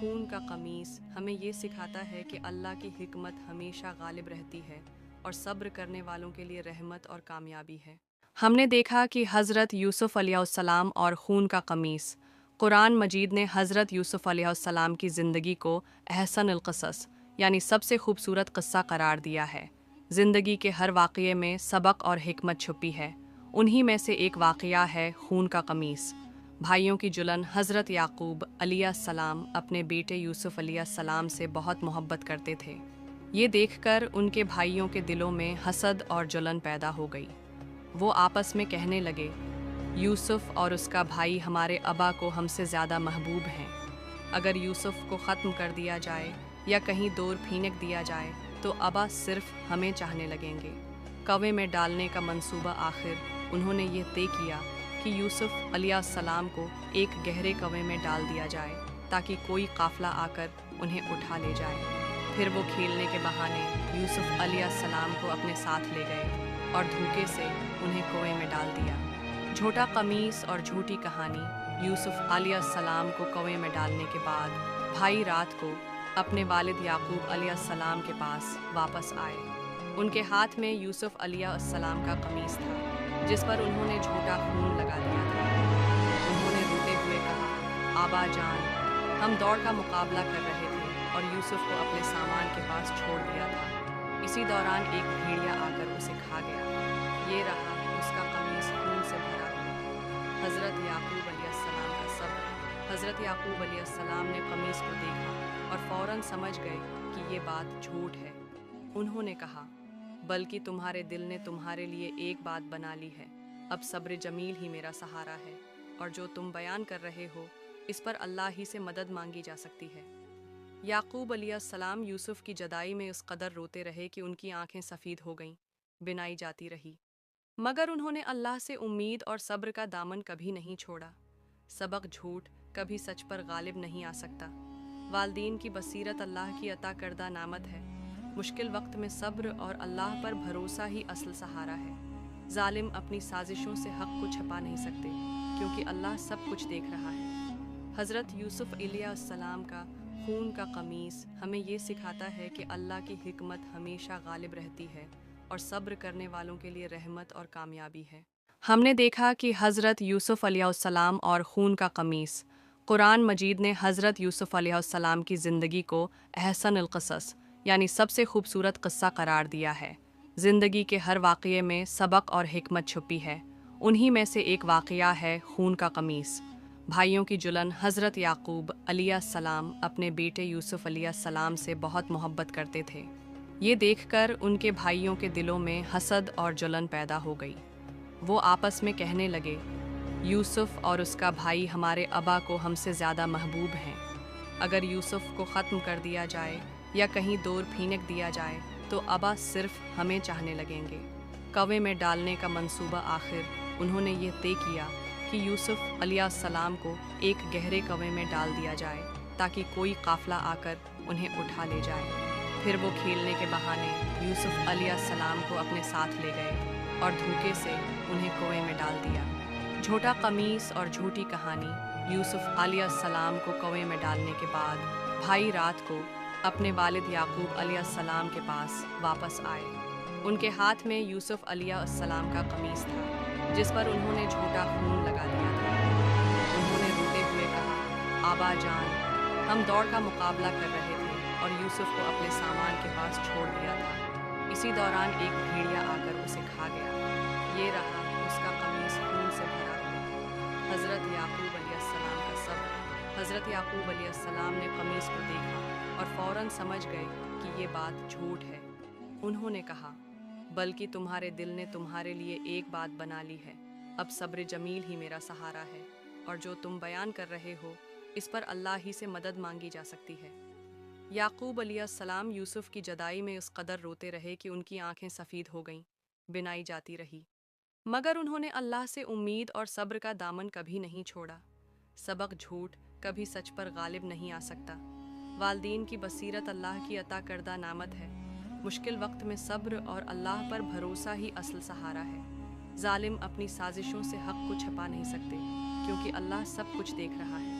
خون کا قمیص ہمیں یہ سکھاتا ہے کہ اللہ کی حکمت ہمیشہ غالب رہتی ہے اور صبر کرنے والوں کے لیے رحمت اور کامیابی ہے۔ ہم نے دیکھا کہ حضرت یوسف علیہ السلام اور خون کا قمیص، قرآن مجید نے حضرت یوسف علیہ السلام کی زندگی کو احسن القصص یعنی سب سے خوبصورت قصہ قرار دیا ہے۔ زندگی کے ہر واقعے میں سبق اور حکمت چھپی ہے، انہی میں سے ایک واقعہ ہے خون کا قمیص۔ بھائیوں کی جلن۔ حضرت یعقوب علیہ السلام اپنے بیٹے یوسف علیہ السلام سے بہت محبت کرتے تھے۔ یہ دیکھ کر ان کے بھائیوں کے دلوں میں حسد اور جلن پیدا ہو گئی۔ وہ آپس میں کہنے لگے، یوسف اور اس کا بھائی ہمارے ابا کو ہم سے زیادہ محبوب ہیں۔ اگر یوسف کو ختم کر دیا جائے یا کہیں دور پھینک دیا جائے تو ابا صرف ہمیں چاہنے لگیں گے۔ کوے میں ڈالنے کا منصوبہ آخر انہوں نے یہ طے کیا کہ یوسف علیہ السلام کو ایک گہرے کوے میں ڈال دیا جائے تاکہ کوئی قافلہ آ کر انہیں اٹھا لے جائے۔ پھر وہ کھیلنے کے بہانے یوسف علیہ السلام کو اپنے ساتھ لے گئے اور دھوکے سے انہیں کنویں میں ڈال دیا۔ جھوٹا قمیص اور جھوٹی کہانی۔ یوسف علیہ السلام کو کنویں میں ڈالنے کے بعد بھائی رات کو اپنے والد یعقوب علیہ السلام کے پاس واپس آئے۔ ان کے ہاتھ میں یوسف علیہ السلام کا قمیص تھا جس پر انہوں نے جھوٹا خون لگا دیا تھا۔ انہوں نے روتے ہوئے کہا، آبا جان، ہم دوڑ کا مقابلہ کر رہے تھے اور یوسف کو اپنے سامان کے پاس چھوڑ دیا تھا۔ اسی دوران ایک بھیڑیا آ کر اسے کھا گیا۔ یہ رہا اس کا قمیص خون سے بھرا ہوا۔ حضرت یعقوب علیہ السلام کا صبر۔ حضرت یعقوب علیہ السلام نے قمیص کو دیکھا اور فوراً سمجھ گئے کہ یہ بات جھوٹ ہے۔ انہوں نے کہا، بلکہ تمہارے دل نے تمہارے لیے ایک بات بنا لی ہے، اب صبر جمیل ہی میرا سہارا ہے، اور جو تم بیان کر رہے ہو اس پر اللہ ہی سے مدد مانگی جا سکتی ہے۔ یعقوب علیہ السلام یوسف کی جدائی میں اس قدر روتے رہے کہ ان کی آنکھیں سفید ہو گئیں، بنائی جاتی رہی، مگر انہوں نے اللہ سے امید اور صبر کا دامن کبھی نہیں چھوڑا۔ سبق: جھوٹ کبھی سچ پر غالب نہیں آ سکتا۔ والدین کی بصیرت اللہ کی عطا کردہ نعمت ہے۔ مشکل وقت میں صبر اور اللہ پر بھروسہ ہی اصل سہارا ہے۔ ظالم اپنی سازشوں سے حق کو چھپا نہیں سکتے کیونکہ اللہ سب کچھ دیکھ رہا ہے۔ حضرت یوسف علیہ السلام کا خون کا قمیص ہمیں یہ سکھاتا ہے کہ اللہ کی حکمت ہمیشہ غالب رہتی ہے اور صبر کرنے والوں کے لیے رحمت اور کامیابی ہے۔ ہم نے دیکھا کہ حضرت یوسف علیہ السلام اور خون کا قمیص، قرآن مجید نے حضرت یوسف علیہ السلام کی زندگی کو احسن القصص یعنی سب سے خوبصورت قصہ قرار دیا ہے۔ زندگی کے ہر واقعے میں سبق اور حکمت چھپی ہے، انہی میں سے ایک واقعہ ہے خون کا قمیص۔ بھائیوں کی جلن۔ حضرت یعقوب علیہ السلام اپنے بیٹے یوسف علیہ السلام سے بہت محبت کرتے تھے۔ یہ دیکھ کر ان کے بھائیوں کے دلوں میں حسد اور جلن پیدا ہو گئی۔ وہ آپس میں کہنے لگے، یوسف اور اس کا بھائی ہمارے ابا کو ہم سے زیادہ محبوب ہیں۔ اگر یوسف کو ختم کر دیا جائے یا کہیں دور پھینک دیا جائے تو ابا صرف ہمیں چاہنے لگیں گے۔ کوے میں ڈالنے کا منصوبہ آخر انہوں نے یہ طے کیا کہ یوسف علیہ السلام کو ایک گہرے کوے میں ڈال دیا جائے تاکہ کوئی قافلہ آ کر انہیں اٹھا لے جائے۔ پھر وہ کھیلنے کے بہانے یوسف علیہ السلام کو اپنے ساتھ لے گئے اور دھوکے سے انہیں کنویں میں ڈال دیا۔ جھوٹا قمیص اور جھوٹی کہانی۔ یوسف علیہ السلام کو کنویں میں ڈالنے کے بعد بھائی رات کو اپنے والد یعقوب علیہ السلام کے پاس واپس آئے۔ ان کے ہاتھ میں یوسف علیہ السلام کا قمیص تھا جس پر انہوں نے جھوٹا خون لگا دیا تھا۔ انہوں نے روتے ہوئے کہا، آبا جان، ہم دوڑ کا مقابلہ کر رہے تھے اور یوسف کو اپنے سامان کے پاس چھوڑ دیا تھا۔ اسی دوران ایک بھیڑیا آ کر اسے کھا گیا۔ یہ رہا اس کا قمیص خون سے بھرا ہوا۔ حضرت یعقوب علیہ السلام کا صبر۔ حضرت یعقوب علیہ السلام نے قمیص کو دیکھا اور فوراً سمجھ گئے کہ یہ بات جھوٹ ہے۔ انہوں نے کہا، بلکہ تمہارے دل نے تمہارے لیے ایک بات بنا لی ہے، اب صبر جمیل ہی میرا سہارا ہے، اور جو تم بیان کر رہے ہو اس پر اللہ ہی سے مدد مانگی جا سکتی ہے۔ یعقوب علیہ السلام یوسف کی جدائی میں اس قدر روتے رہے کہ ان کی آنکھیں سفید ہو گئیں، بنائی جاتی رہی، مگر انہوں نے اللہ سے امید اور صبر کا دامن کبھی نہیں چھوڑا۔ سبق: جھوٹ کبھی سچ پر غالب نہیں آ سکتا۔ والدین کی بصیرت اللہ کی عطا کردہ نعمت ہے۔ مشکل وقت میں صبر اور اللہ پر بھروسہ ہی اصل سہارا ہے۔ ظالم اپنی سازشوں سے حق کو چھپا نہیں سکتے کیونکہ اللہ سب کچھ دیکھ رہا ہے۔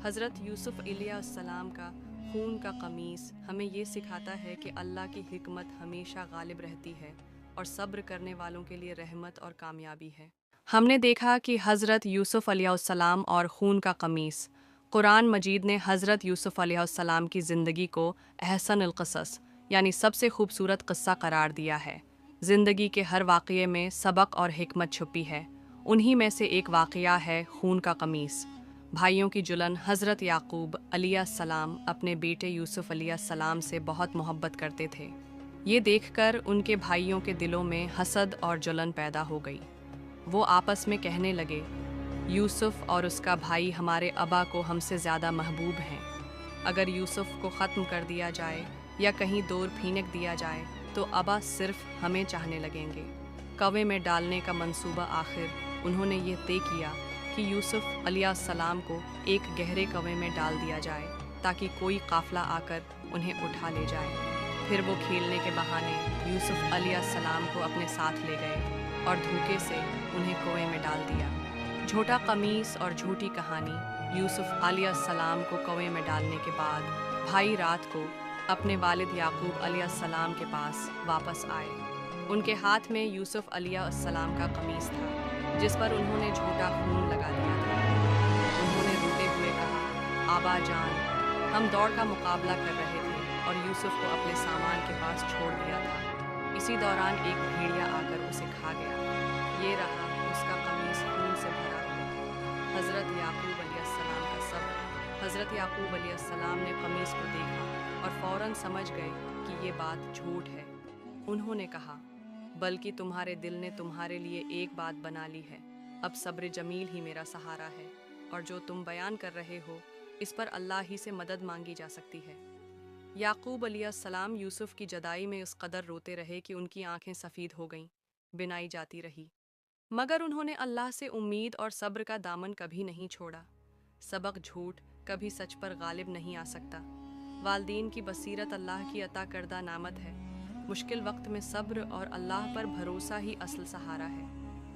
حضرت یوسف علیہ السلام کا خون کا قمیص ہمیں یہ سکھاتا ہے کہ اللہ کی حکمت ہمیشہ غالب رہتی ہے اور صبر کرنے والوں کے لیے رحمت اور کامیابی ہے۔ ہم نے دیکھا کہ حضرت یوسف علیہ السلام اور خون کا قمیص، قرآن مجید نے حضرت یوسف علیہ السلام کی زندگی کو احسن القصص یعنی سب سے خوبصورت قصہ قرار دیا ہے۔ زندگی کے ہر واقعے میں سبق اور حکمت چھپی ہے۔ انہی میں سے ایک واقعہ ہے خون کا قمیص۔ بھائیوں کی جلن۔ حضرت یعقوب علیہ السلام اپنے بیٹے یوسف علیہ السلام سے بہت محبت کرتے تھے۔ یہ دیکھ کر ان کے بھائیوں کے دلوں میں حسد اور جلن پیدا ہو گئی۔ وہ آپس میں کہنے لگے، یوسف اور اس کا بھائی ہمارے ابا کو ہم سے زیادہ محبوب ہیں۔ اگر یوسف کو ختم کر دیا جائے یا کہیں دور پھینک دیا جائے تو ابا صرف ہمیں چاہنے لگیں گے۔ کوے میں ڈالنے کا منصوبہ آخر انہوں نے یہ طے کیا کہ یوسف علیہ السلام کو ایک گہرے کوے میں ڈال دیا جائے تاکہ کوئی قافلہ آ کر انہیں اٹھا لے جائے۔ پھر وہ کھیلنے کے بہانے یوسف علیہ السلام کو اپنے ساتھ لے گئے اور دھوکے سے انہیں کنویں میں ڈال دیا۔ جھوٹا قمیص اور جھوٹی کہانی۔ یوسف علیہ السلام کو کنویں میں ڈالنے کے بعد بھائی رات کو اپنے والد یعقوب علیہ السلام کے پاس واپس آئے۔ ان کے ہاتھ میں یوسف علیہ السلام کا قمیص تھا جس پر انہوں نے جھوٹا خون لگا دیا تھا۔ انہوں نے روتے ہوئے کہا، آبا جان، ہم دوڑ کا مقابلہ کر رہے تھے اور یوسف کو اپنے سامان کے پاس چھوڑ دیا تھا۔ اسی دوران ایک بھیڑیا آ کر اسے کھا گیا۔ یہ رہا اس کا قمیص خون سے بھرا ہوا۔ حضرت یعقوب علیہ السلام کا صبر۔ حضرت یعقوب علیہ السلام نے قمیص کو دیکھا اور فوراً سمجھ گئے کہ یہ بات جھوٹ ہے۔ انہوں نے کہا، بلکہ تمہارے دل نے تمہارے لیے ایک بات بنا لی ہے۔ اب صبر جمیل ہی میرا سہارا ہے، اور جو تم بیان کر رہے ہو اس پر اللہ ہی سے مدد مانگی جا سکتی ہے۔ یعقوب علیہ السلام یوسف کی جدائی میں اس قدر روتے رہے کہ ان کی آنکھیں سفید ہو گئیں، بنائی جاتی رہی، مگر انہوں نے اللہ سے امید اور صبر کا دامن کبھی نہیں چھوڑا۔ سبق: جھوٹ کبھی سچ پر غالب نہیں آ سکتا۔ والدین کی بصیرت اللہ کی عطا کردہ نعمت ہے۔ مشکل وقت میں صبر اور اللہ پر بھروسہ ہی اصل سہارا ہے۔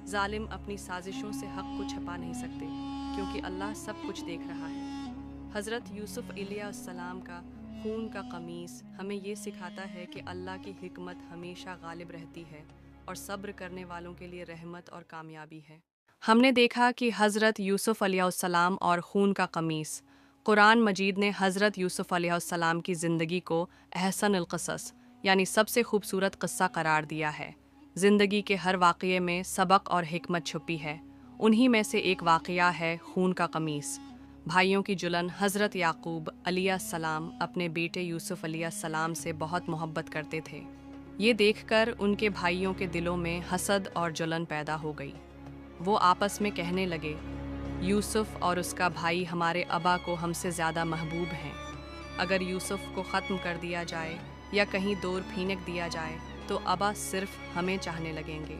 ظالم اپنی سازشوں سے حق کو چھپا نہیں سکتے، کیونکہ اللہ سب کچھ دیکھ رہا ہے۔ حضرت یوسف علیہ السلام کا خون کا قمیص ہمیں یہ سکھاتا ہے کہ اللہ کی حکمت ہمیشہ غالب رہتی ہے اور صبر کرنے والوں کے لیے رحمت اور کامیابی ہے۔ ہم نے دیکھا کہ حضرت یوسف علیہ السلام اور خون کا قمیص، قرآن مجید نے حضرت یوسف علیہ السلام کی زندگی کو احسن القصص یعنی سب سے خوبصورت قصہ قرار دیا ہے۔ زندگی کے ہر واقعے میں سبق اور حکمت چھپی ہے۔ انہی میں سے ایک واقعہ ہے خون کا قمیص۔ بھائیوں کی جلن۔ حضرت یعقوب علیہ السلام اپنے بیٹے یوسف علیہ السلام سے بہت محبت کرتے تھے۔ یہ دیکھ کر ان کے بھائیوں کے دلوں میں حسد اور جلن پیدا ہو گئی۔ وہ آپس میں کہنے لگے، یوسف اور اس کا بھائی ہمارے ابا کو ہم سے زیادہ محبوب ہیں۔ اگر یوسف کو ختم کر دیا جائے یا کہیں دور پھینک دیا جائے تو ابا صرف ہمیں چاہنے لگیں گے۔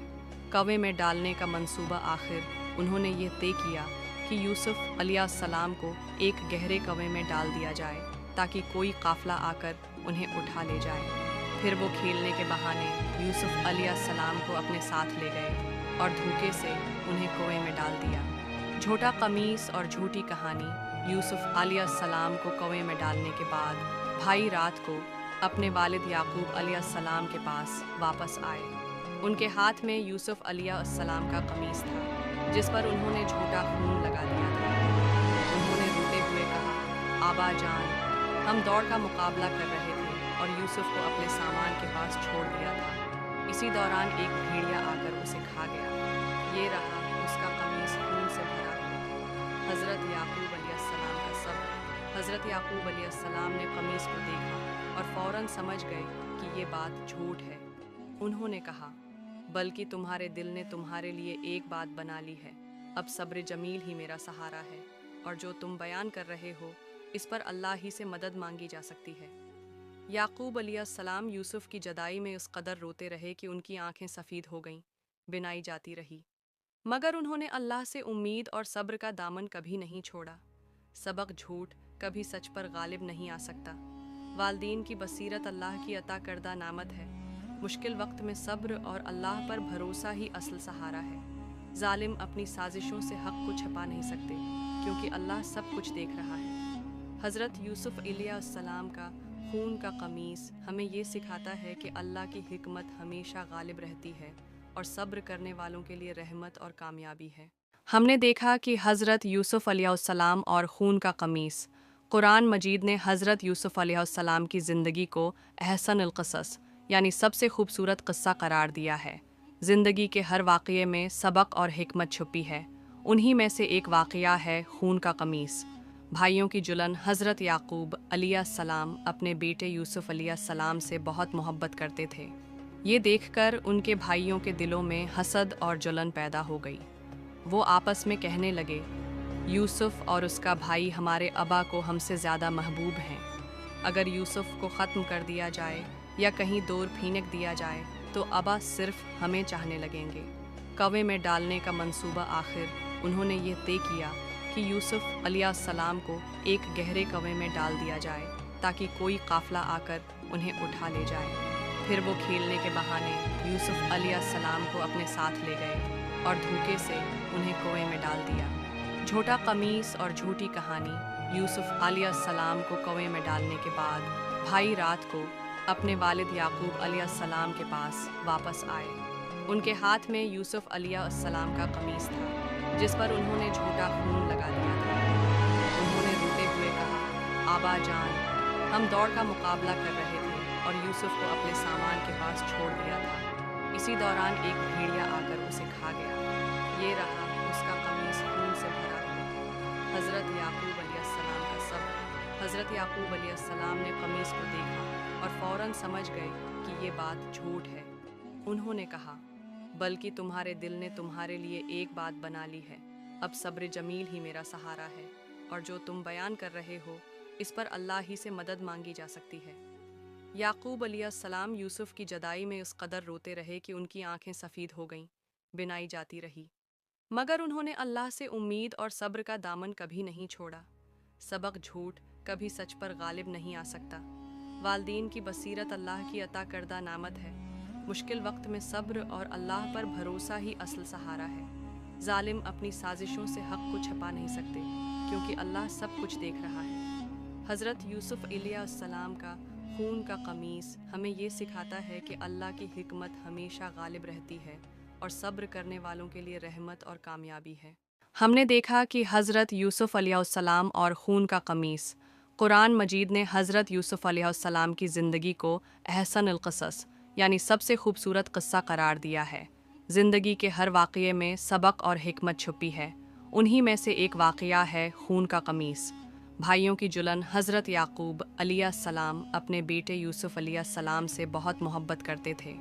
کوے میں ڈالنے کا منصوبہ آخر انہوں نے یہ طے کیا کہ یوسف علیہ السلام کو ایک گہرے کوے میں ڈال دیا جائے تاکہ کوئی قافلہ آ کر انہیں اٹھا لے جائے۔ پھر وہ کھیلنے کے بہانے یوسف علیہ السلام کو اپنے ساتھ لے گئے اور دھوکے سے انہیں کنویں میں ڈال دیا۔ جھوٹا قمیص اور جھوٹی کہانی۔ یوسف علیہ السلام کو کنویں میں ڈالنے کے بعد بھائی رات کو اپنے والد یعقوب علیہ السلام کے پاس واپس آئے۔ ان کے ہاتھ میں یوسف علیہ السلام کا قمیص تھا جس پر انہوں نے جھوٹا خون لگا دیا تھا۔ انہوں نے روتے ہوئے کہا، آبا جان، ہم دوڑ کا مقابلہ کر رہے تھے اور یوسف کو اپنے سامان کے پاس چھوڑ دیا تھا۔ اسی دوران ایک بھیڑیا آ کر اسے کھا گیا۔ یہ رہا اس کا قمیص خون سے بھرا ہوا۔ حضرت یعقوب علیہ السلام کا صبر۔ حضرت یعقوب علیہ السلام نے قمیص کو دیکھا اور فوراً سمجھ گئے کہ یہ بات جھوٹ ہے۔ انہوں نے کہا، بلکہ تمہارے دل نے تمہارے لیے ایک بات بنا لی ہے۔ اب صبر جمیل ہی میرا سہارا ہے، اور جو تم بیان کر رہے ہو اس پر اللہ ہی سے مدد مانگی جا سکتی ہے۔ یعقوب علیہ السلام یوسف کی جدائی میں اس قدر روتے رہے کہ ان کی آنکھیں سفید ہو گئیں، بنائی جاتی رہی، مگر انہوں نے اللہ سے امید اور صبر کا دامن کبھی نہیں چھوڑا۔ سبق: جھوٹ کبھی سچ پر غالب نہیں آ سکتا۔ والدین کی بصیرت اللہ کی عطا کردہ نعمت ہے۔ مشکل وقت میں صبر اور اللہ پر بھروسہ ہی اصل سہارا ہے۔ ظالم اپنی سازشوں سے حق کو چھپا نہیں سکتے، کیونکہ اللہ سب کچھ دیکھ رہا ہے۔ حضرت یوسف علیہ السلام کا خون کا قمیص ہمیں یہ سکھاتا ہے کہ اللہ کی حکمت ہمیشہ غالب رہتی ہے اور صبر کرنے والوں کے لیے رحمت اور کامیابی ہے۔ ہم نے دیکھا کہ حضرت یوسف علیہ السلام اور خون کا قمیص، قرآن مجید نے حضرت یوسف علیہ السلام کی زندگی کو احسن القصص یعنی سب سے خوبصورت قصہ قرار دیا ہے۔ زندگی کے ہر واقعے میں سبق اور حکمت چھپی ہے۔ انہی میں سے ایک واقعہ ہے خون کا قمیص۔ بھائیوں کی جلن۔ حضرت یعقوب علیہ السلام اپنے بیٹے یوسف علیہ السلام سے بہت محبت کرتے تھے۔ یہ دیکھ کر ان کے بھائیوں کے دلوں میں حسد اور جلن پیدا ہو گئی۔ وہ آپس میں کہنے لگے، یوسف اور اس کا بھائی ہمارے ابا کو ہم سے زیادہ محبوب ہیں۔ اگر یوسف کو ختم کر دیا جائے یا کہیں دور پھینک دیا جائے تو ابا صرف ہمیں چاہنے لگیں گے۔ کوے میں ڈالنے کا منصوبہ آخر انہوں نے یہ طے کیا کہ یوسف علیہ السلام کو ایک گہرے کوے میں ڈال دیا جائے تاکہ کوئی قافلہ آ کر انہیں اٹھا لے جائے۔ پھر وہ کھیلنے کے بہانے یوسف علیہ السلام کو اپنے ساتھ لے گئے اور دھوکے سے انہیں کنویں میں ڈال دیا۔ جھوٹا قمیص اور جھوٹی کہانی۔ یوسف علیہ السلام کو کنویں میں ڈالنے کے بعد بھائی رات کو اپنے والد یعقوب علیہ السلام کے پاس واپس آئے۔ ان کے ہاتھ میں یوسف علیہ السلام کا قمیص تھا جس پر انہوں نے جھوٹا خون لگا دیا تھا۔ انہوں نے روتے ہوئے کہا، آبا جان، ہم دوڑ کا مقابلہ کر رہے تھے اور یوسف کو اپنے سامان کے پاس چھوڑ دیا تھا۔ اسی دوران ایک بھیڑیا آ کر اسے کھا گیا۔ یہ رہا اس کا قمیص خون سے بھرا ہوا۔ حضرت یعقوب علیہ السلام کا صبر۔ حضرت یعقوب علیہ السلام نے قمیص کو دیکھا اور فوراً سمجھ گئے کہ یہ بات جھوٹ ہے۔ انہوں نے کہا، بلکہ تمہارے دل نے تمہارے لیے ایک بات بنا لی ہے۔ اب صبر جمیل ہی میرا سہارا ہے، اور جو تم بیان کر رہے ہو اس پر اللہ ہی سے مدد مانگی جا سکتی ہے۔ یعقوب علیہ السلام یوسف کی جدائی میں اس قدر روتے رہے کہ ان کی آنکھیں سفید ہو گئیں، بنائی جاتی رہی، مگر انہوں نے اللہ سے امید اور صبر کا دامن کبھی نہیں چھوڑا۔ سبق: جھوٹ کبھی سچ پر غالب نہیں آ سکتا۔ والدین کی بصیرت اللہ کی عطا کردہ نعمت ہے۔ مشکل وقت میں صبر اور اللہ پر بھروسہ ہی اصل سہارا ہے۔ ظالم اپنی سازشوں سے حق کو چھپا نہیں سکتے، کیونکہ اللہ سب کچھ دیکھ رہا ہے۔ حضرت یوسف علیہ السلام کا خون کا قمیص ہمیں یہ سکھاتا ہے کہ اللہ کی حکمت ہمیشہ غالب رہتی ہے اور صبر کرنے والوں کے لیے رحمت اور کامیابی ہے۔ ہم نے دیکھا کہ حضرت یوسف علیہ السلام اور خون کا قمیص، قرآن مجید نے حضرت یوسف علیہ السلام کی زندگی کو احسن القصص یعنی سب سے خوبصورت قصہ قرار دیا ہے۔ زندگی کے ہر واقعے میں سبق اور حکمت چھپی ہے۔ انہی میں سے ایک واقعہ ہے خون کا قمیص۔ بھائیوں کی جلن۔ حضرت یعقوب علیہ السلام اپنے بیٹے یوسف علیہ السلام سے بہت محبت کرتے تھے۔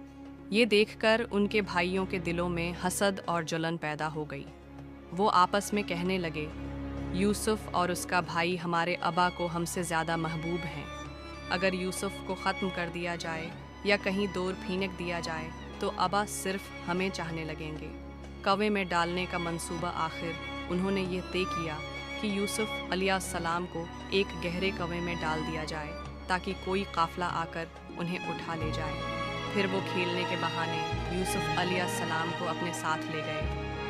یہ دیکھ کر ان کے بھائیوں کے دلوں میں حسد اور جلن پیدا ہو گئی۔ وہ آپس میں کہنے لگے، یوسف اور اس کا بھائی ہمارے ابا کو ہم سے زیادہ محبوب ہیں۔ اگر یوسف کو ختم کر دیا جائے یا کہیں دور پھینک دیا جائے تو ابا صرف ہمیں چاہنے لگیں گے۔ کوے میں ڈالنے کا منصوبہ آخر انہوں نے یہ طے کیا کہ یوسف علیہ السلام کو ایک گہرے کوے میں ڈال دیا جائے تاکہ کوئی قافلہ آ کر انہیں اٹھا لے جائے۔ پھر وہ کھیلنے کے بہانے یوسف علیہ السلام کو اپنے ساتھ لے گئے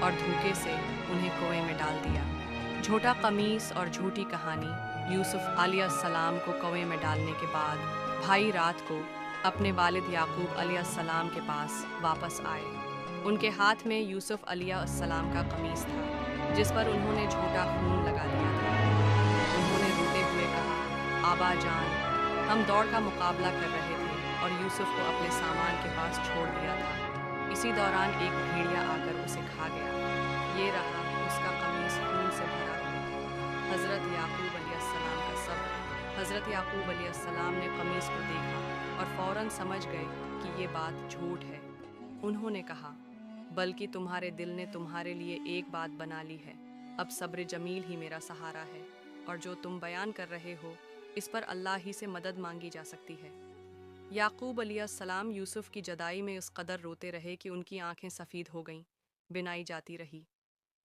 اور دھوکے سے انہیں کنویں میں ڈال دیا۔ جھوٹا قمیص اور جھوٹی کہانی۔ یوسف علیہ السلام کو کنویں میں ڈالنے کے بعد بھائی رات کو اپنے والد یعقوب علیہ السلام کے پاس واپس آئے۔ ان کے ہاتھ میں یوسف علیہ السلام کا قمیص تھا جس پر انہوں نے جھوٹا خون لگا دیا تھا۔ انہوں نے روتے ہوئے کہا، آبا جان، ہم دوڑ کا مقابلہ کر رہے تھے اور یوسف کو اپنے سامان کے پاس چھوڑ دیا تھا۔ اسی دوران ایک بھیڑیا آ کر اسے کھا گیا۔ یہ رہا اس کا قمیص خون سے بھرا ہوا۔ حضرت یعقوب علیہ السلام کا صبر۔ حضرت یعقوب علیہ السلام نے قمیص کو دیکھا اور فوراً سمجھ گئے کہ یہ بات جھوٹ ہے۔ انہوں نے کہا، بلکہ تمہارے دل نے تمہارے لیے ایک بات بنا لی ہے۔ اب صبر جمیل ہی میرا سہارا ہے، اور جو تم بیان کر رہے ہو اس پر اللہ ہی سے مدد مانگی جا سکتی ہے۔ یعقوب علیہ السلام یوسف کی جدائی میں اس قدر روتے رہے کہ ان کی آنکھیں سفید ہو گئیں، بنائی جاتی رہی،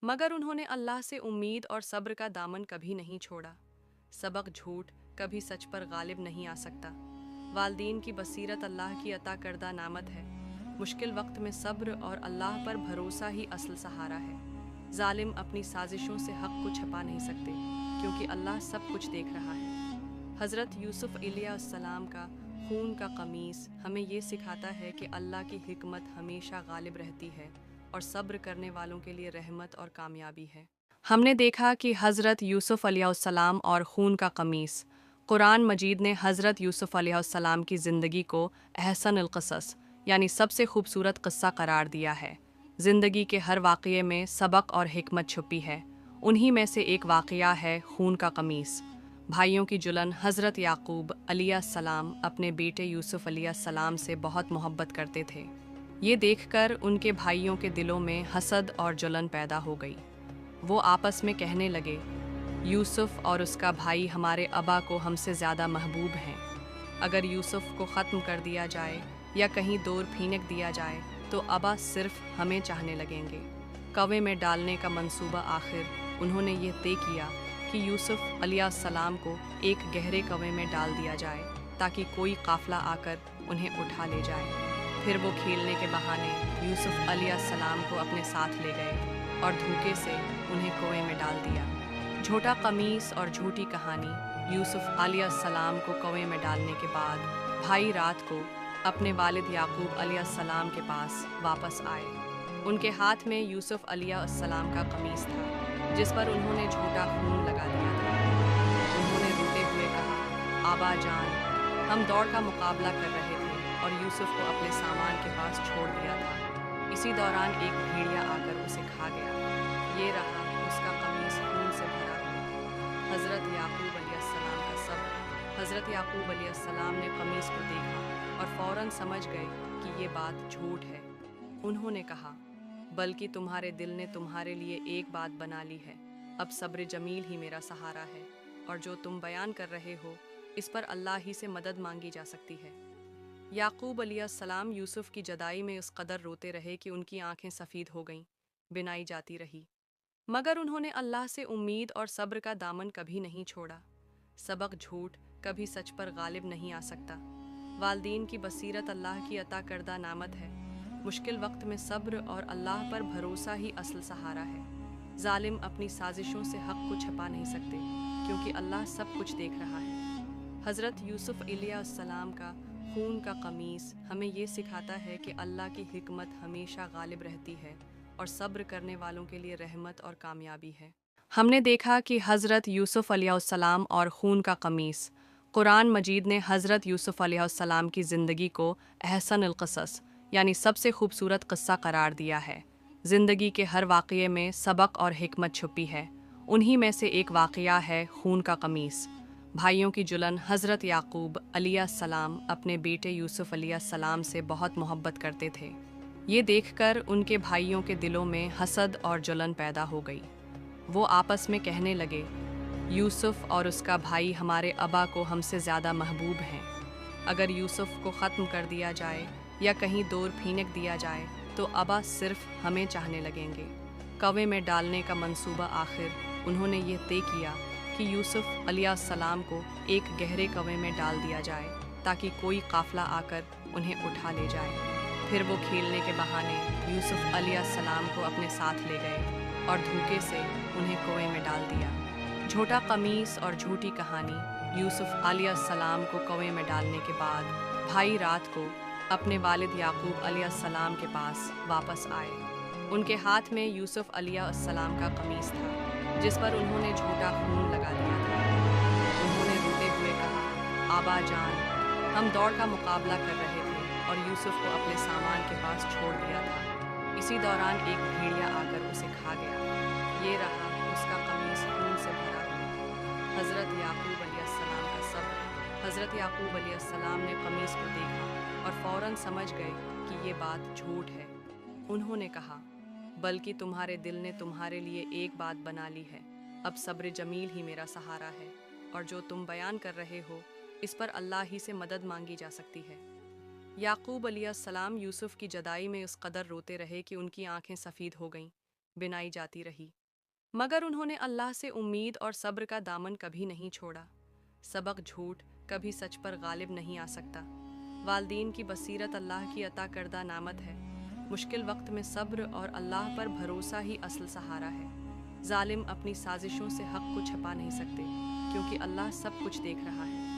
مگر انہوں نے اللہ سے امید اور صبر کا دامن کبھی نہیں چھوڑا۔ سبق: جھوٹ کبھی سچ پر غالب نہیں آ سکتا۔ والدین کی بصیرت اللہ کی عطا کردہ نعمت ہے۔ مشکل وقت میں صبر اور اللہ پر بھروسہ ہی اصل سہارا ہے۔ ظالم اپنی سازشوں سے حق کو چھپا نہیں سکتے، کیونکہ اللہ سب کچھ دیکھ رہا ہے۔ حضرت یوسف علیہ السلام کا خون کا قمیص ہمیں یہ سکھاتا ہے کہ اللہ کی حکمت ہمیشہ غالب رہتی ہے اور صبر کرنے والوں کے لیے رحمت اور کامیابی ہے۔ ہم نے دیکھا کہ حضرت یوسف علیہ السلام اور خون کا قمیص، قرآن مجید نے حضرت یوسف علیہ السلام کی زندگی کو احسن القصص یعنی سب سے خوبصورت قصہ قرار دیا ہے۔ زندگی کے ہر واقعے میں سبق اور حکمت چھپی ہے، انہی میں سے ایک واقعہ ہے خون کا قمیص۔ بھائیوں کی جلن۔ حضرت یعقوب علیہ السلام اپنے بیٹے یوسف علیہ السلام سے بہت محبت کرتے تھے۔ یہ دیکھ کر ان کے بھائیوں کے دلوں میں حسد اور جلن پیدا ہو گئی۔ وہ آپس میں کہنے لگے، یوسف اور اس کا بھائی ہمارے ابا کو ہم سے زیادہ محبوب ہیں۔ اگر یوسف کو ختم کر دیا جائے یا کہیں دور پھینک دیا جائے تو ابا صرف ہمیں چاہنے لگیں گے۔ کوے میں ڈالنے کا منصوبہ آخر انہوں نے یہ طے کیا کہ یوسف علیہ السلام کو ایک گہرے کوے میں ڈال دیا جائے تاکہ کوئی قافلہ آ کر انہیں اٹھا لے جائے۔ پھر وہ کھیلنے کے بہانے یوسف علیہ السلام کو اپنے ساتھ لے گئے اور دھوکے سے انہیں کنویں میں ڈال دیا۔ جھوٹا قمیص اور جھوٹی کہانی۔ یوسف علیہ السلام کو کنویں میں ڈالنے کے بعد بھائی رات کو اپنے والد یعقوب علیہ السلام کے پاس واپس آئے۔ ان کے ہاتھ میں یوسف علیہ السلام کا قمیص تھا جس پر انہوں نے جھوٹا خون لگا دیا تھا۔ انہوں نے روتے ہوئے کہا، آبا جان، ہم دوڑ کا مقابلہ کر رہے تھے اور یوسف کو اپنے سامان کے پاس چھوڑ دیا تھا۔ اسی دوران ایک بھیڑیا آ کر اسے کھا گیا۔ یہ رہا اس کا قمیص خون سے بھرا ہوا۔ حضرت یعقوب علیہ السلام کا صبر۔ حضرت یعقوب علیہ السلام نے قمیص کو دیکھا اور فوراً سمجھ گئے کہ یہ بات جھوٹ ہے۔ انہوں نے کہا، بلکہ تمہارے دل نے تمہارے لیے ایک بات بنا لی ہے، اب صبر جمیل ہی میرا سہارا ہے، اور جو تم بیان کر رہے ہو اس پر اللہ ہی سے مدد مانگی جا سکتی ہے۔ یعقوب علیہ السلام یوسف کی جدائی میں اس قدر روتے رہے کہ ان کی آنکھیں سفید ہو گئیں، بنائی جاتی رہی، مگر انہوں نے اللہ سے امید اور صبر کا دامن کبھی نہیں چھوڑا۔ سبق: جھوٹ کبھی سچ پر غالب نہیں آ سکتا۔ والدین کی بصیرت اللہ کی عطا کردہ نعمت ہے۔ مشکل وقت میں صبر اور اللہ پر بھروسہ ہی اصل سہارا ہے۔ ظالم اپنی سازشوں سے حق کو چھپا نہیں سکتے کیونکہ اللہ سب کچھ دیکھ رہا ہے۔ حضرت یوسف علیہ السلام کا خون کا قمیص ہمیں یہ سکھاتا ہے کہ اللہ کی حکمت ہمیشہ غالب رہتی ہے اور صبر کرنے والوں کے لیے رحمت اور کامیابی ہے۔ ہم نے دیکھا کہ حضرت یوسف علیہ السلام اور خون کا قمیص، قرآن مجید نے حضرت یوسف علیہ السلام کی زندگی کو احسن القصص یعنی سب سے خوبصورت قصہ قرار دیا ہے۔ زندگی کے ہر واقعے میں سبق اور حکمت چھپی ہے، انہی میں سے ایک واقعہ ہے خون کا قمیص۔ بھائیوں کی جلن۔ حضرت یعقوب علیہ السلام اپنے بیٹے یوسف علیہ السلام سے بہت محبت کرتے تھے۔ یہ دیکھ کر ان کے بھائیوں کے دلوں میں حسد اور جلن پیدا ہو گئی۔ وہ آپس میں کہنے لگے، یوسف اور اس کا بھائی ہمارے ابا کو ہم سے زیادہ محبوب ہیں۔ اگر یوسف کو ختم کر دیا جائے یا کہیں دور پھینک دیا جائے تو ابا صرف ہمیں چاہنے لگیں گے۔ کوے میں ڈالنے کا منصوبہ آخر انہوں نے یہ طے کیا کہ یوسف علیہ السلام کو ایک گہرے کوے میں ڈال دیا جائے تاکہ کوئی قافلہ آ کر انہیں اٹھا لے جائے۔ پھر وہ کھیلنے کے بہانے یوسف علیہ السلام کو اپنے ساتھ لے گئے اور دھوکے سے انہیں کنویں میں ڈال دیا۔ جھوٹا قمیص اور جھوٹی کہانی۔ یوسف علیہ السلام کو کنویں میں ڈالنے کے بعد بھائی رات کو اپنے والد یعقوب علیہ السلام کے پاس واپس آئے۔ ان کے ہاتھ میں یوسف علیہ السلام کا قمیص تھا جس پر انہوں نے جھوٹا خون لگا دیا تھا۔ انہوں نے روتے ہوئے کہا، آبا جان، ہم دوڑ کا مقابلہ کر رہے تھے اور یوسف کو اپنے سامان کے پاس چھوڑ دیا تھا۔ اسی دوران ایک بھیڑیا آ کر اسے کھا گیا۔ یہ رہا اس کا قمیص خون سے بھرا ہوا۔ حضرت یعقوب علیہ السلام کا صبر۔ حضرت یعقوب علیہ السلام نے قمیص کو دیکھا اور فوراً سمجھ گئے کہ یہ بات جھوٹ ہے۔ انہوں نے کہا، بلکہ تمہارے دل نے تمہارے لیے ایک بات بنا لی ہے، اب صبر جمیل ہی میرا سہارا ہے، اور جو تم بیان کر رہے ہو اس پر اللہ ہی سے مدد مانگی جا سکتی ہے۔ یعقوب علیہ السلام یوسف کی جدائی میں اس قدر روتے رہے کہ ان کی آنکھیں سفید ہو گئیں، بنائی جاتی رہی، مگر انہوں نے اللہ سے امید اور صبر کا دامن کبھی نہیں چھوڑا۔ سبق: جھوٹ کبھی سچ پر غالب نہیں آ سکتا۔ والدین کی بصیرت اللہ کی عطا کردہ نعمت ہے۔ مشکل وقت میں صبر اور اللہ پر بھروسہ ہی اصل سہارا ہے۔ ظالم اپنی سازشوں سے حق کو چھپا نہیں سکتے کیونکہ اللہ سب کچھ دیکھ رہا ہے۔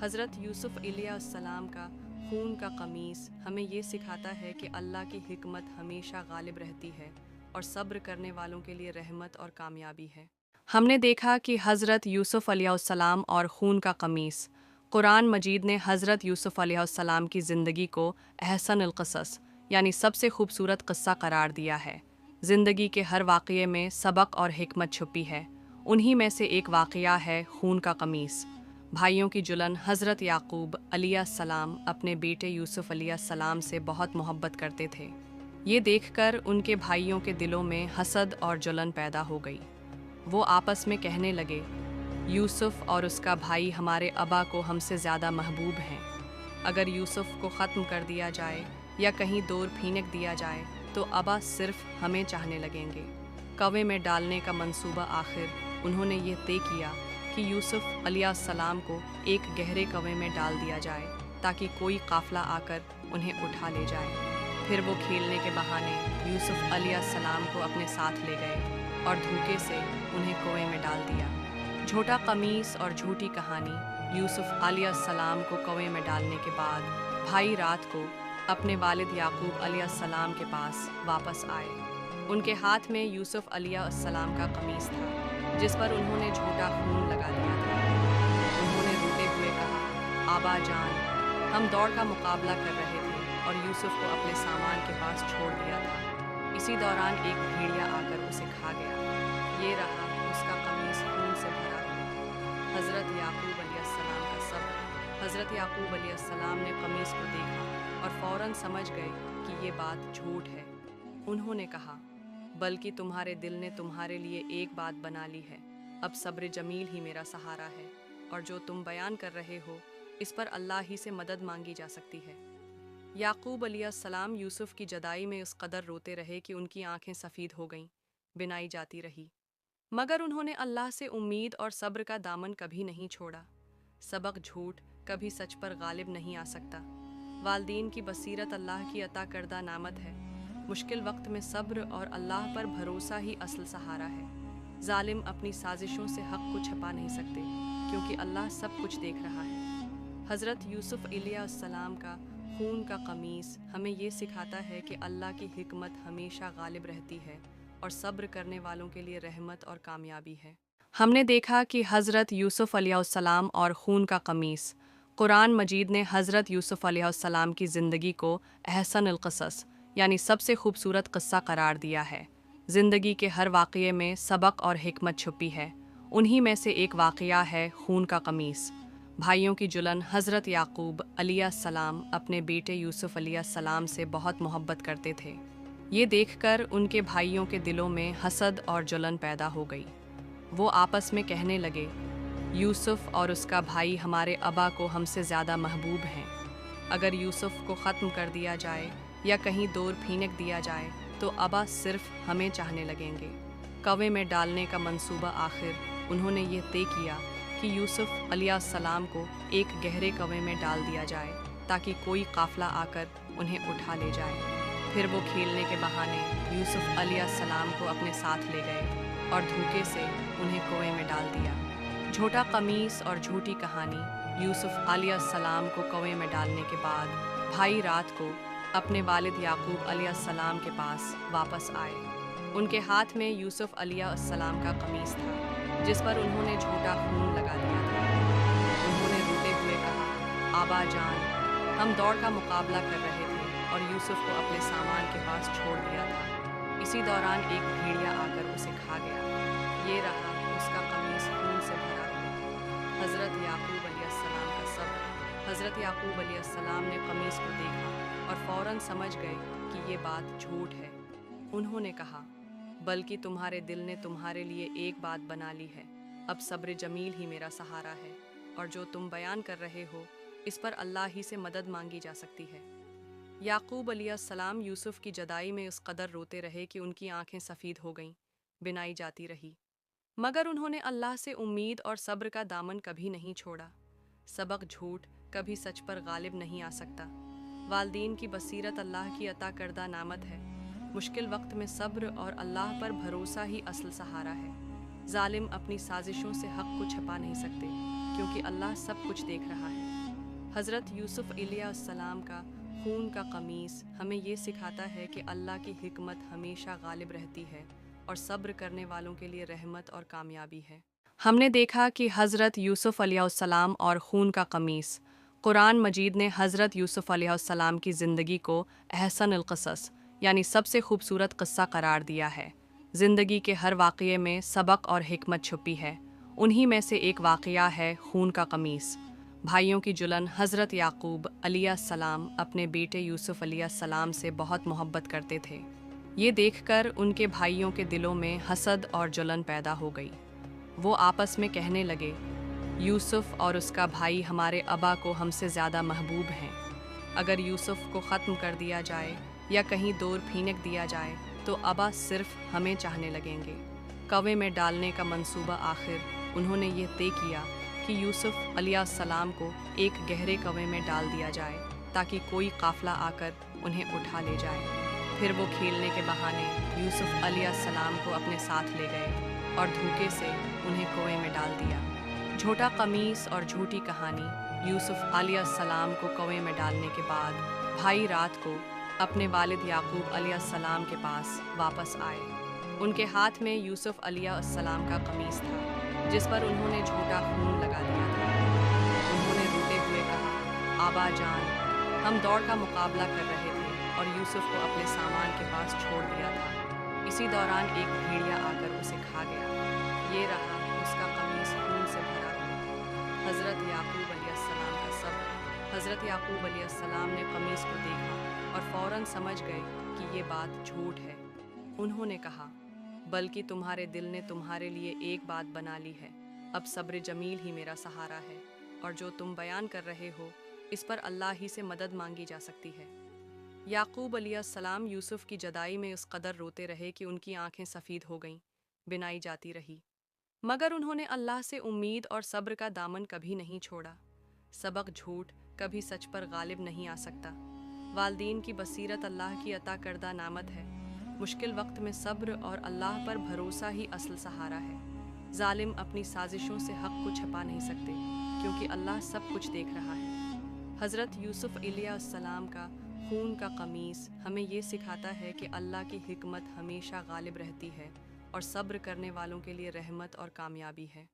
حضرت یوسف علیہ السلام کا خون کا قمیص ہمیں یہ سکھاتا ہے کہ اللہ کی حکمت ہمیشہ غالب رہتی ہے اور صبر کرنے والوں کے لیے رحمت اور کامیابی ہے۔ ہم نے دیکھا کہ حضرت یوسف علیہ السلام اور خون کا قمیص، قرآن مجید نے حضرت یوسف علیہ السلام کی زندگی کو احسن القصص یعنی سب سے خوبصورت قصہ قرار دیا ہے۔ زندگی کے ہر واقعے میں سبق اور حکمت چھپی ہے۔ انہی میں سے ایک واقعہ ہے خون کا قمیص۔ بھائیوں کی جلن۔ حضرت یعقوب علیہ السلام اپنے بیٹے یوسف علیہ السلام سے بہت محبت کرتے تھے۔ یہ دیکھ کر ان کے بھائیوں کے دلوں میں حسد اور جلن پیدا ہو گئی۔ وہ آپس میں کہنے لگے، یوسف اور اس کا بھائی ہمارے ابا کو ہم سے زیادہ محبوب ہیں۔ اگر یوسف کو ختم کر دیا جائے یا کہیں دور پھینک دیا جائے تو ابا صرف ہمیں چاہنے لگیں گے۔ کوے میں ڈالنے کا منصوبہ آخر انہوں نے یہ طے کیا کہ یوسف علیہ السلام کو ایک گہرے کوے میں ڈال دیا جائے تاکہ کوئی قافلہ آ کر انہیں اٹھا لے جائے۔ پھر وہ کھیلنے کے بہانے یوسف علیہ السلام کو اپنے ساتھ لے گئے اور دھوکے سے انہیں کوے میں ڈال دیا۔ جھوٹا قمیص اور جھوٹی کہانی۔ یوسف علیہ السلام کو کوے میں ڈالنے کے بعد بھائی رات کو اپنے والد یعقوب علیہ السلام کے پاس واپس آئے۔ ان کے ہاتھ میں یوسف علیہ السلام کا قمیص تھا جس پر انہوں نے جھوٹا خون لگا دیا تھا۔ انہوں نے روتے ہوئے کہا، آبا جان، ہم دوڑ کا مقابلہ کر رہے تھے اور یوسف کو اپنے سامان کے پاس چھوڑ دیا تھا۔ اسی دوران ایک بھیڑیا آ کر اسے کھا گیا۔ یہ رہا اس کا قمیص خون سے بھرا ہوا۔ حضرت یعقوب علیہ السلام کا صبر۔ حضرت یعقوب علیہ السلام نے قمیص کو دیکھا اور فوراً سمجھ گئے کہ یہ بات جھوٹ ہے۔ انہوں نے کہا، بلکہ تمہارے دل نے تمہارے لیے ایک بات بنا لی ہے۔ اب صبر جمیل ہی میرا سہارا ہے، اور جو تم بیان کر رہے ہو اس پر اللہ ہی سے مدد مانگی جا سکتی ہے۔ یعقوب علیہ السلام یوسف کی جدائی میں اس قدر روتے رہے کہ ان کی آنکھیں سفید ہو گئیں، بنائی جاتی رہی، مگر انہوں نے اللہ سے امید اور صبر کا دامن کبھی نہیں چھوڑا۔ سبق: جھوٹ کبھی سچ پر غالب نہیں آ سکتا۔ والدین کی بصیرت اللہ کی عطا کردہ نعمت ہے۔ مشکل وقت میں صبر اور اللہ پر بھروسہ ہی اصل سہارا ہے۔ ظالم اپنی سازشوں سے حق کو چھپا نہیں سکتے، کیونکہ اللہ سب کچھ دیکھ رہا ہے۔ حضرت یوسف علیہ السلام کا خون کا قمیص ہمیں یہ سکھاتا ہے کہ اللہ کی حکمت ہمیشہ غالب رہتی ہے اور صبر کرنے والوں کے لیے رحمت اور کامیابی ہے۔ ہم نے دیکھا کہ حضرت یوسف علیہ السلام اور خون کا قمیص، قرآن مجید نے حضرت یوسف علیہ السلام کی زندگی کو احسن القصص یعنی سب سے خوبصورت قصہ قرار دیا ہے۔ زندگی کے ہر واقعے میں سبق اور حکمت چھپی ہے۔ انہی میں سے ایک واقعہ ہے خون کا قمیص۔ بھائیوں کی جلن۔ حضرت یعقوب علیہ السلام اپنے بیٹے یوسف علیہ السلام سے بہت محبت کرتے تھے۔ یہ دیکھ کر ان کے بھائیوں کے دلوں میں حسد اور جلن پیدا ہو گئی۔ وہ آپس میں کہنے لگے، یوسف اور اس کا بھائی ہمارے ابا کو ہم سے زیادہ محبوب ہیں۔ اگر یوسف کو ختم کر دیا جائے یا کہیں دور پھینک دیا جائے تو ابا صرف ہمیں چاہنے لگیں گے۔ کوے میں ڈالنے کا منصوبہ آخر انہوں نے یہ طے کیا کہ یوسف علیہ السلام کو ایک گہرے کوے میں ڈال دیا جائے تاکہ کوئی قافلہ آ کر انہیں اٹھا لے جائے۔ پھر وہ کھیلنے کے بہانے یوسف علیہ السلام کو اپنے ساتھ لے گئے اور دھوکے سے انہیں کوے میں ڈال دیا۔ جھوٹا قمیص اور جھوٹی کہانی۔ یوسف علیہ السلام کو کوے میں ڈالنے کے بعد بھائی رات کو اپنے والد یعقوب علیہ السلام کے پاس واپس آئے۔ ان کے ہاتھ میں یوسف علیہ السلام کا قمیص تھا جس پر انہوں نے جھوٹا خون لگا دیا تھا۔ انہوں نے روتے ہوئے کہا، آبا جان، ہم دوڑ کا مقابلہ کر رہے تھے اور یوسف کو اپنے سامان کے پاس چھوڑ دیا تھا۔ اسی دوران ایک بھیڑیا آ کر اسے کھا گیا۔ یہ رہا اس کا قمیص خون سے بھرا ہوا۔ حضرت یعقوب علیہ السلام کا صبر۔ حضرت یعقوب علیہ السلام نے قمیص کو دیکھا اور فوراً سمجھ گئے کہ یہ بات جھوٹ ہے۔ انہوں نے کہا، بلکہ تمہارے دل نے تمہارے لیے ایک بات بنا لی ہے۔ اب صبر جمیل ہی میرا سہارا ہے، اور جو تم بیان کر رہے ہو اس پر اللہ ہی سے مدد مانگی جا سکتی ہے۔ یعقوب علیہ السلام یوسف کی جدائی میں اس قدر روتے رہے کہ ان کی آنکھیں سفید ہو گئیں، بنائی جاتی رہی، مگر انہوں نے اللہ سے امید اور صبر کا دامن کبھی نہیں چھوڑا۔ سبق: جھوٹ کبھی سچ پر غالب نہیں آ سکتا۔ والدین کی بصیرت اللہ کی عطا کردہ نعمت ہے۔ مشکل وقت میں صبر اور اللہ پر بھروسہ ہی اصل سہارا ہے۔ ظالم اپنی سازشوں سے حق کو چھپا نہیں سکتے، کیونکہ اللہ سب کچھ دیکھ رہا ہے۔ حضرت یوسف علیہ السلام کا خون کا قمیص ہمیں یہ سکھاتا ہے کہ اللہ کی حکمت ہمیشہ غالب رہتی ہے اور صبر کرنے والوں کے لیے رحمت اور کامیابی ہے۔ ہم نے دیکھا کہ حضرت یوسف علیہ السلام اور خون کا قمیص، قرآن مجید نے حضرت یوسف علیہ السلام کی زندگی کو احسن القصص یعنی سب سے خوبصورت قصہ قرار دیا ہے۔ زندگی کے ہر واقعے میں سبق اور حکمت چھپی ہے۔ انہی میں سے ایک واقعہ ہے خون کا قمیص۔ بھائیوں کی جلن۔ حضرت یعقوب علیہ السلام اپنے بیٹے یوسف علیہ السلام سے بہت محبت کرتے تھے۔ یہ دیکھ کر ان کے بھائیوں کے دلوں میں حسد اور جلن پیدا ہو گئی۔ وہ آپس میں کہنے لگے، یوسف اور اس کا بھائی ہمارے ابا کو ہم سے زیادہ محبوب ہیں۔ اگر یوسف کو ختم کر دیا جائے یا کہیں دور پھینک دیا جائے تو ابا صرف ہمیں چاہنے لگیں گے۔ کوے میں ڈالنے کا منصوبہ آخر انہوں نے یہ طے کیا کہ یوسف علیہ السلام کو ایک گہرے کوے میں ڈال دیا جائے تاکہ کوئی قافلہ آ کر انہیں اٹھا لے جائے۔ پھر وہ کھیلنے کے بہانے یوسف علیہ السلام کو اپنے ساتھ لے گئے اور دھوکے سے انہیں کنویں میں ڈال دیا۔ جھوٹا قمیص اور جھوٹی کہانی۔ یوسف علیہ السلام کو کنویں میں ڈالنے کے بعد بھائی رات کو اپنے والد یعقوب علیہ السلام کے پاس واپس آئے۔ ان کے ہاتھ میں یوسف علیہ السلام کا قمیص تھا جس پر انہوں نے جھوٹا خون لگا دیا تھا۔ انہوں نے روتے ہوئے کہا، آبا جان، ہم دوڑ کا مقابلہ کر رہے تھے اور یوسف کو اپنے سامان کے پاس چھوڑ دیا تھا۔ اسی دوران ایک بھیڑیا آ کر اسے کھا گیا۔ یہ رہا اس کا قمیص خون سے بھرا ہوا۔ حضرت یعقوب علیہ السلام کا صبر۔ حضرت یعقوب علیہ السلام نے قمیص کو دیکھا اور فوراً سمجھ گئے کہ یہ بات جھوٹ ہے۔ انہوں نے کہا، بلکہ تمہارے دل نے تمہارے لیے ایک بات بنا لی ہے۔ اب صبر جمیل ہی میرا سہارا ہے، اور جو تم بیان کر رہے ہو اس پر اللہ ہی سے مدد مانگی جا سکتی ہے۔ یعقوب علیہ السلام یوسف کی جدائی میں اس قدر روتے رہے کہ ان کی آنکھیں سفید ہو گئیں، بنائی جاتی رہی، مگر انہوں نے اللہ سے امید اور صبر کا دامن کبھی نہیں چھوڑا۔ سبق: جھوٹ کبھی سچ پر غالب نہیں آ سکتا۔ والدین کی بصیرت اللہ کی عطا کردہ نعمت ہے۔ مشکل وقت میں صبر اور اللہ پر بھروسہ ہی اصل سہارا ہے۔ ظالم اپنی سازشوں سے حق کو چھپا نہیں سکتے، کیونکہ اللہ سب کچھ دیکھ رہا ہے۔ حضرت یوسف علیہ السلام کا خون کا قمیص ہمیں یہ سکھاتا ہے کہ اللہ کی حکمت ہمیشہ غالب رہتی ہے اور صبر کرنے والوں کے لیے رحمت اور کامیابی ہے۔